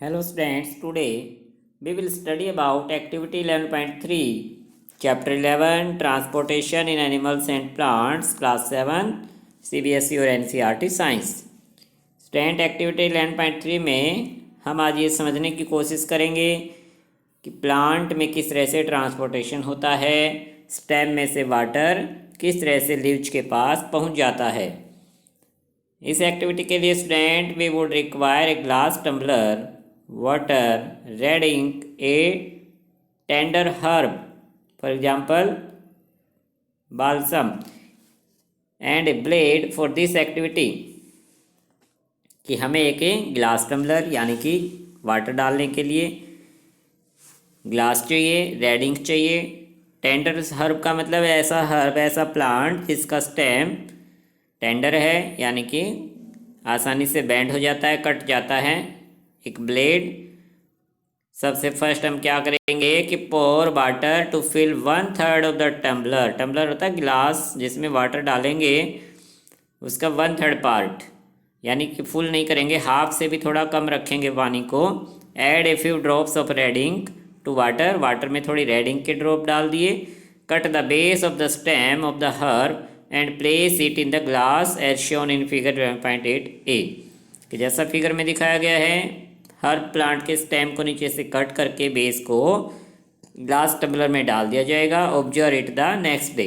Hello students, today we will study about activity 11.3, chapter 11, transportation in animals and plants, class 7, CBSE और NCERT science. Student activity 11.3 में हम आज ये समझने की कोशिश करेंगे कि प्लांट में किस तरह से ट्रांसपोर्टेशन होता है, स्टेम में से वाटर किस तरह से लीव्स के पास पहुंच जाता है। इस एक्टिविटी के लिए student we would require a glass tumbler, water, red ink, a tender herb, for example balsam, and a blade for this activity। कि हमें एक ग्लास टम्बलर यानी कि वाटर डालने के लिए ग्लास चाहिए, रेड इंक चाहिए। टेंडर हर्ब का मतलब ऐसा हर्ब, ऐसा प्लांट जिसका स्टेम टेंडर है यानी कि आसानी से बेंड हो जाता है, कट जाता है। एक ब्लेड। सबसे फर्स्ट हम क्या करेंगे कि pour water to fill 1/3 of the tumbler. Tumbler होता है गिलास जिसमें वाटर डालेंगे, उसका 1/3 पार्ट, यानी कि फुल नहीं करेंगे, हाफ से भी थोड़ा कम रखेंगे पानी को। Add a few drops of red ink to water. Water में थोड़ी रेड इंक के ड्रॉप डाल दिए। Cut the base of the stem of the herb and place it in the glass as shown in figure 1.8a। कि जैसा figure में दिखाया गया है, हर प्लांट के स्टेम को नीचे से कट करके बेस को ग्लास टम्बलर में डाल दिया जाएगा। Observe it the next day.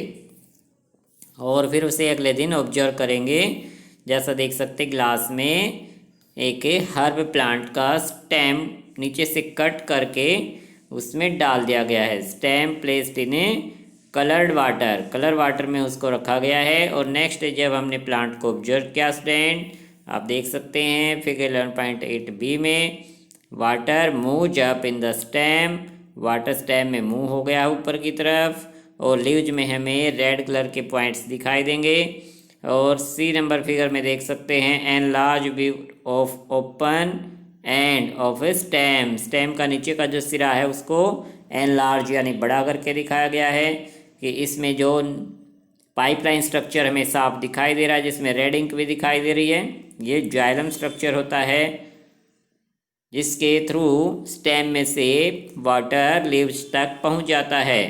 और फिर उसे अगले दिन ऑब्जर्व करेंगे। जैसा देख सकते ग्लास में एक हर्ब प्लांट का स्टेम नीचे से कट करके उसमें डाल दिया गया है। Stem placed in A coloured water, colour water में उसको रखा गया है। और नेक्स्ट डे जब हमने प्लांट को ऑब्जर्व किया स्टूडेंट, आप देख सकते हैं फिगर 11.8b में, water move up in the stem. Water stem में मूव हो गया ऊपर की तरफ। और लीव्स में हमें रेड कलर के पॉइंट्स दिखाई देंगे। और सी नंबर फिगर में देख सकते हैं an large view of open end of A stem. Stem का नीचे का जो सिरा है उसको एन लार्ज यानी बड़ा करके दिखाया गया है। कि इसमें जो पाइपलाइन स्ट्रक्चर हमें साफ दिखाई दे रहा है, जिसमें रेड इंक भी दिखाई दे रही है, ये जाइलम स्ट्रक्चर होता है जिसके थ्रू स्टेम में से वाटर लीव्स तक पहुंच जाता है।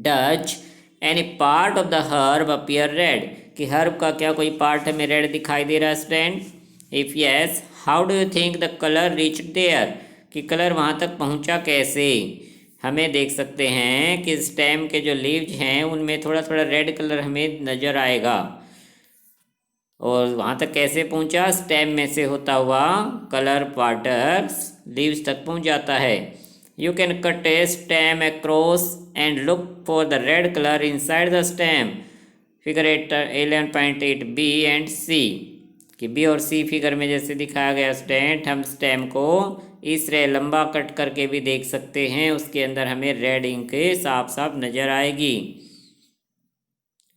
Does any part of the herb appear red. कि हर्ब का क्या कोई पार्ट हमें रेड दिखाई दे रहा है student? If yes, how do you think the colour reach there. कि कलर वहाँ तक पहुँचा कैसे? हमें देख सकते हैं कि स्टेम के जो लीव्स हैं उनमें थोड़ा थोड़ा रेड कलर हमें नज़र आएगा। और वहाँ तक कैसे पहुँचा? स्टेम में से होता हुआ कलर वाटर लीव्स तक पहुँच जाता है। You can cut a stem across and look for the red colour inside the stem. Figure 11.8b and C. कि बी और सी फिगर में जैसे दिखाया गया स्टूडेंट, हम स्टेम को इस तरह लंबा कट करके भी देख सकते हैं, उसके अंदर हमें रेड इंक साफ साफ नज़र आएगी।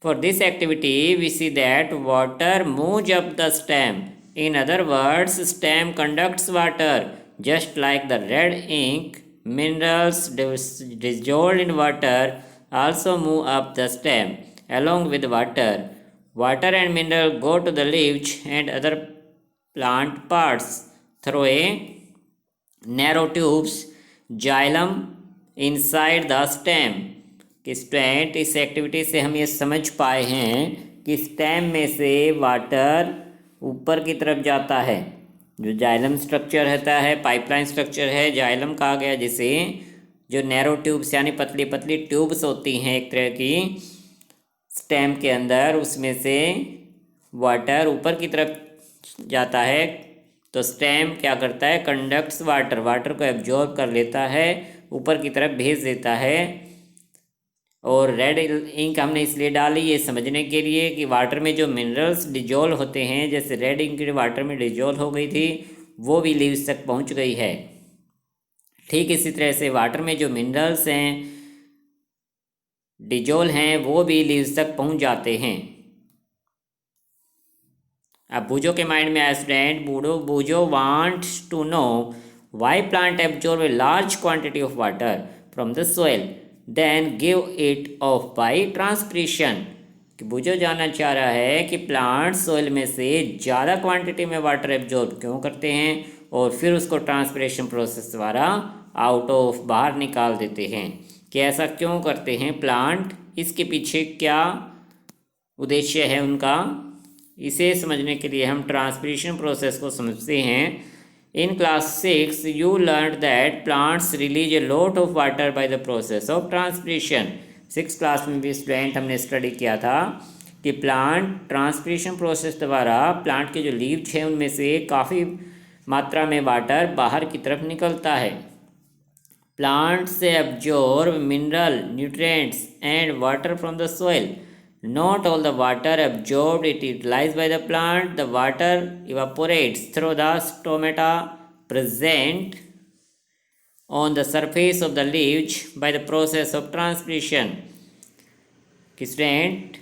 For this activity, we see that water moves up the stem. In other words, stem conducts water. Just like the red ink, minerals dissolved in water also move up the stem along with water. Water and mineral go to the leaves and other plant parts through a narrow tubes, xylem, inside the stem. कि student इस activity से हम ये समझ पाए हैं कि stem में से वाटर ऊपर की तरफ जाता है। जो जाइलम स्ट्रक्चर रहता है, पाइपलाइन स्ट्रक्चर है, जाइलम कहा गया जिसे, जो नैरो ट्यूब्स यानी पतली पतली ट्यूब्स होती हैं एक तरह की स्टेम के अंदर, उसमें से वाटर ऊपर की तरफ जाता है। तो स्टेम क्या करता है? कंडक्ट्स वाटर, वाटर को एब्जॉर्ब कर लेता है, ऊपर की तरफ भेज देता है। और रेड इंक हमने इसलिए डाली ये समझने के लिए कि वाटर में जो मिनरल्स डिजोल्व होते हैं, जैसे रेड इंक वाटर में डिजोल्व हो गई थी, वो भी लीव्स तक पहुंच गई है। ठीक इसी तरह से वाटर में जो मिनरल्स हैं डिजोल्व हैं वो भी लीव्स तक पहुंच जाते हैं। अब बूजो के माइंड में आया student, Boojho wants to know why plant absorb a large quantity of water from the soil then give it off by transpiration. कि बूजो जानना चाह रहा है कि प्लांट सोइल में से ज़्यादा क्वांटिटी में वाटर एब्जॉर्ब क्यों करते हैं और फिर उसको ट्रांसपिरेशन प्रोसेस द्वारा आउट ऑफ बाहर निकाल देते हैं। कि ऐसा क्यों करते हैं प्लांट, इसके पीछे क्या उद्देश्य है उनका, इसे समझने के लिए हम ट्रांसपिरेशन प्रोसेस को समझते हैं। In class 6 you learn that plants release a lot of water by the process of transpiration. 6 class में भी स्टूडेंट हमने स्टडी किया था कि प्लांट ट्रांसपिरेशन प्रोसेस द्वारा प्लांट के जो लीव्स हैं उनमें से काफ़ी मात्रा में वाटर बाहर की तरफ निकलता है। प्लांट से absorb mineral nutrients and water from the soil. Not all the water absorbed is utilized by the plant. The water evaporates through the stomata present on the surface of the leaves by the process of transpiration. Student,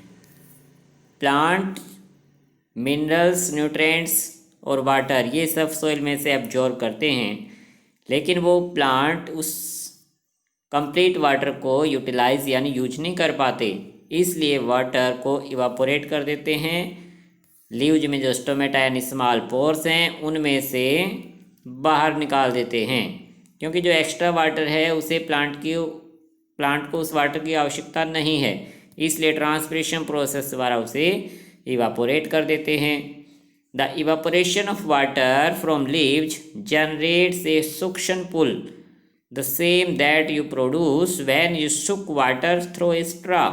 plant minerals, nutrients और water ये सब soil में से absorb करते हैं, लेकिन वो plant उस कंप्लीट वाटर को यूटिलाइज यानी यूज नहीं कर पाते, इसलिए वाटर को इवापोरेट कर देते हैं। लीव्स में जो स्टोमेटा यानी स्मॉल पोर्स हैं उनमें से बाहर निकाल देते हैं, क्योंकि जो एक्स्ट्रा वाटर है उसे प्लांट को उस वाटर की आवश्यकता नहीं है, इसलिए ट्रांसपिरेशन प्रोसेस द्वारा उसे इवापोरेट कर देते हैं। The evaporation of water from leaves generates A suction pull, the same that you produce when you suck water through a straw,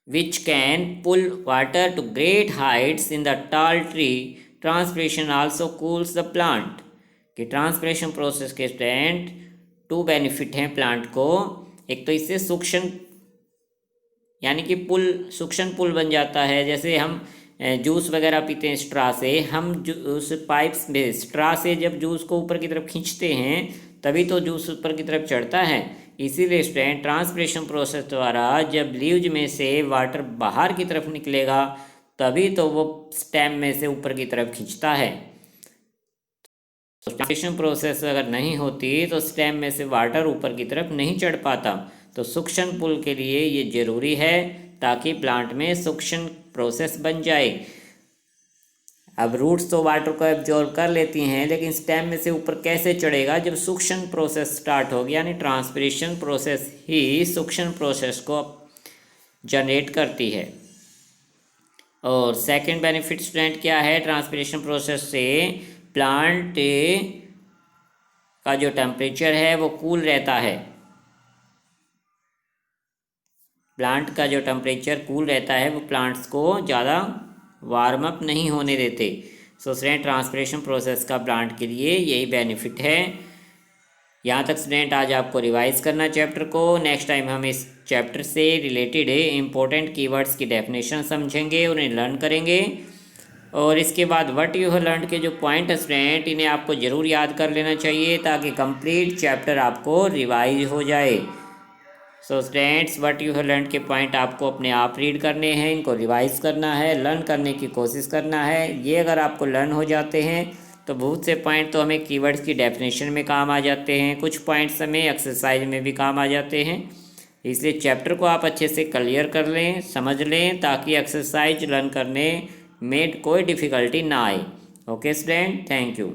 which can pull water to great heights in the tall tree. Transpiration also cools the plant. कि transpiration process के student 2 benefit हैं plant को। एक तो इससे सुक्शन यानी कि सुक्शन पुल बन जाता है। जैसे हम जूस वगैरह पीते हैं स्ट्रा से, हम उस पाइप्स में स्ट्रा से जब जूस को ऊपर की तरफ खींचते हैं तभी तो जूस ऊपर की तरफ चढ़ता है। इसीलिए स्टूडेंट ट्रांसपिरेशन प्रोसेस द्वारा जब लीव्स में से वाटर बाहर की तरफ निकलेगा तभी तो वो स्टेम में से ऊपर की तरफ खींचता है। ट्रांसपिरेशन प्रोसेस अगर नहीं होती तो स्टेम में से वाटर ऊपर की तरफ नहीं चढ़ पाता। तो सुक्शन पुल के लिए ये ज़रूरी है ताकि प्लांट में सुक्शन प्रोसेस बन जाए। अब रूट्स तो वाटर को एब्जॉर्ब कर लेती हैं, लेकिन स्टेम में से ऊपर कैसे चढ़ेगा जब सुक्शन प्रोसेस स्टार्ट हो गया। यानी ट्रांसपिरेशन प्रोसेस ही सुक्शन प्रोसेस को जनरेट करती है। और सेकंड बेनिफिट स्टूडेंट क्या है ट्रांसपिरेशन प्रोसेस से, प्लांट का जो टेम्परेचर है वो कूल रहता है। प्लांट का जो टेम्परेचर कूल रहता है वो प्लांट्स को ज़्यादा वार्म अप नहीं होने देते। सो स्टूडेंट ट्रांसपिरेशन प्रोसेस का प्लांट के लिए यही बेनिफिट है। यहाँ तक स्टूडेंट आज आपको रिवाइज करना चैप्टर को। नेक्स्ट टाइम हम इस चैप्टर से रिलेटेड इंपॉर्टेंट कीवर्ड्स की डेफिनेशन समझेंगे, उन्हें लर्न करेंगे। और इसके बाद व्हाट यू हैव लर्न के जो पॉइंट है स्टूडेंट, इन्हें आपको ज़रूर याद कर लेना चाहिए ताकि कंप्लीट चैप्टर आपको रिवाइज हो जाए। So students what you have learn के पॉइंट आपको अपने आप रीड करने हैं, इनको रिवाइज करना है, लर्न करने की कोशिश करना है। ये अगर आपको लर्न हो जाते हैं तो बहुत से पॉइंट तो हमें कीवर्ड्स की डेफिनेशन में काम आ जाते हैं, कुछ पॉइंट्स हमें एक्सरसाइज में भी काम आ जाते हैं। इसलिए चैप्टर को आप अच्छे से क्लियर कर लें, समझ लें, ताकि एक्सरसाइज लर्न करने में कोई डिफ़िकल्टी ना आए। Okay student, thank you.